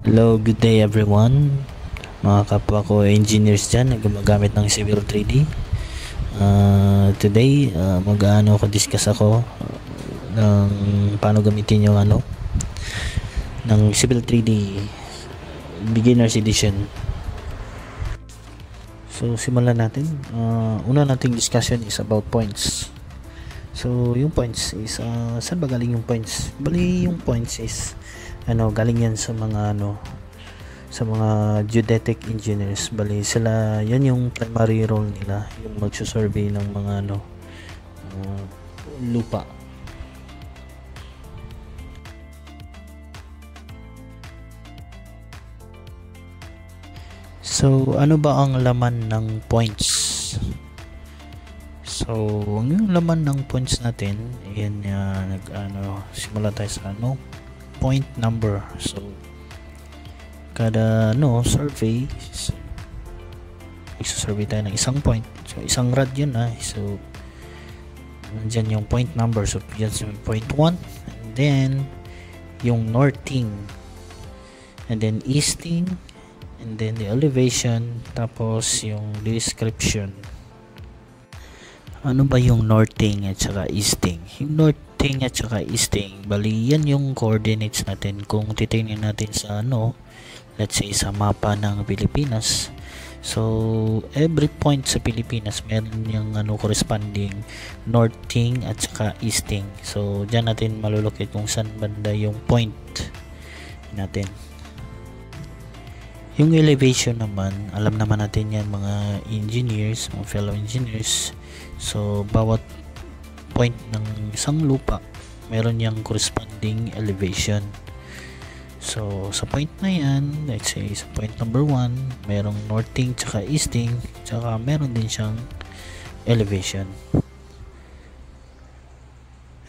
Hello, good day everyone. Mga kapwa ko engineers dyan na gumagamit ng Civil 3D. Today, discuss ako ng paano gamitin yung ng Civil 3D Beginner's Edition. So, simulan natin. Una nating discussion is about points. So, yung points is, saan ba galing yung points? Bali, yung points is, galing yan sa mga geodetic engineers. Bali sila, yan yung primary role nila, yung magsusurvey ng mga lupa. So ano ba ang laman ng points? So yung laman ng points natin, yan, simula tayo sa point number. So kada survey, survey tayo ng isang point. So isang rad yun, so nandyan yung point number. So yan yung point 1, and then yung northing, and then easting, and then the elevation, tapos yung description. Ano ba yung northing at saka easting? Yung northing at saka easting, bali yan yung coordinates natin. Kung titingnan natin sa let's say sa mapa ng Pilipinas, so every point sa Pilipinas meron yung corresponding northing at saka easting. So diyan natin malulukit kung saan banda yung point natin. Yung elevation naman, alam naman natin yan mga engineers, mga fellow engineers. So bawat point ng isang lupa meron yung corresponding elevation. So sa point na yan, let's say sa point number 1, merong northing tsaka easting, tsaka meron din siyang elevation.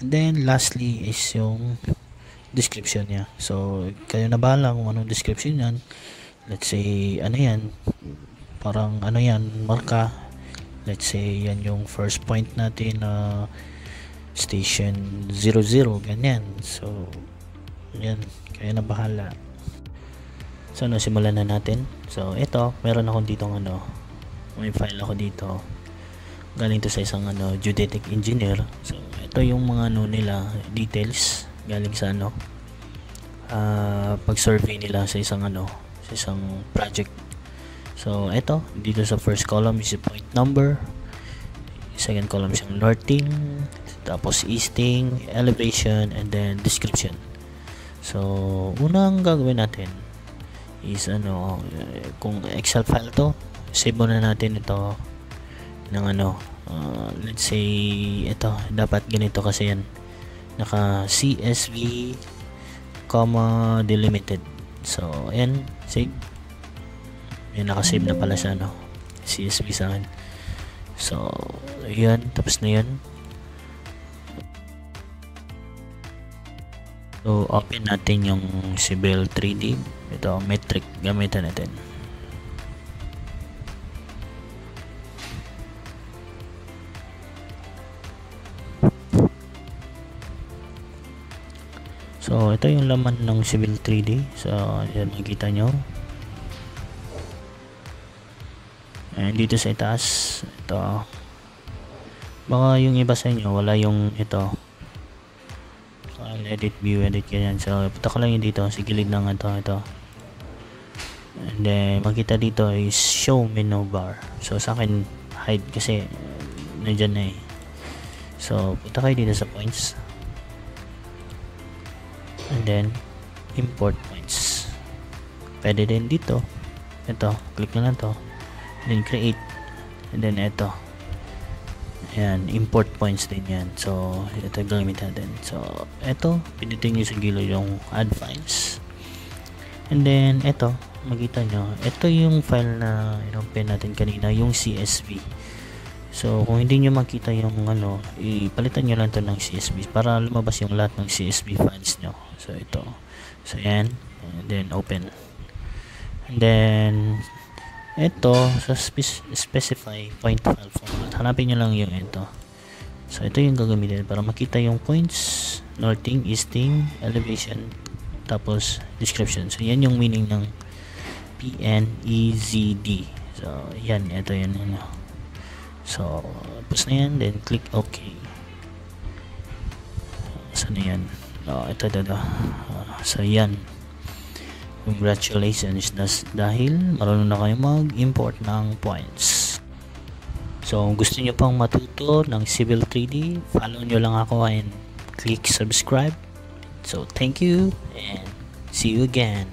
And then lastly is yung description niya. So kayo na bahala kung anong description yan. Let's say yan, parang yan, marka. Let's say yan yung first point natin, station 00, ganyan. So yan, kayo na bahala. So simulan na natin. So ito, meron ako dito may file ako dito, galing to sa isang geodetic engineer. So ito yung mga nila details galing sa pag survey nila sa isang sa isang project. So ito, dito sa first column is point number, second column is yung northing, tapos easting, elevation, and then description. So unang gagawin natin is kung Excel file to, save muna natin ito ng let's say ito, dapat ganito kasi yan, naka CSV comma delimited. So ayan, save. Yan, naka-save na pala sa CSV sa akin. So ayan, tapos na yan. So open natin yung Civil 3D. Ito, metric, gamitan natin. So ito yung laman ng Civil 3D. So yan, makikita nyo. And dito sa itaas, ito, baka yung iba sa inyo wala yung ito, edit view, edit ganyan. So punta ko lang yung dito sa gilid ng ito, and then makita dito is show menu bar. So sa akin hide kasi nandyan na So punta kayo dito sa points, and then import points. Pwede din dito, ito, click na lang to, then create, and then ito, ayan, import points din yan. So ito gamit natin. So ito, pinitin nyo sa gilid yung add files, and then ito, makita nyo, ito yung file na inopen natin kanina, yung CSV. So kung hindi nyo makita yung ipalitan nyo lang to ng CSV para lumabas yung lahat ng CSV files nyo. So ito, so yan, and then open, and then ito sa specify point file format, hanapin nyo lang yung ito. So ito yung gagamitin para makita yung points, northing, easting, elevation, tapos description. So yan yung meaning ng PNEZD. So yan, ito yan. So tapos na yan, then click OK. So na yan. Ito. So yan, congratulations, dahil marunong na kayo mag-import ng points. So kung gusto nyo pang matuto ng Civil 3D, follow nyo lang ako and click subscribe. So thank you and see you again.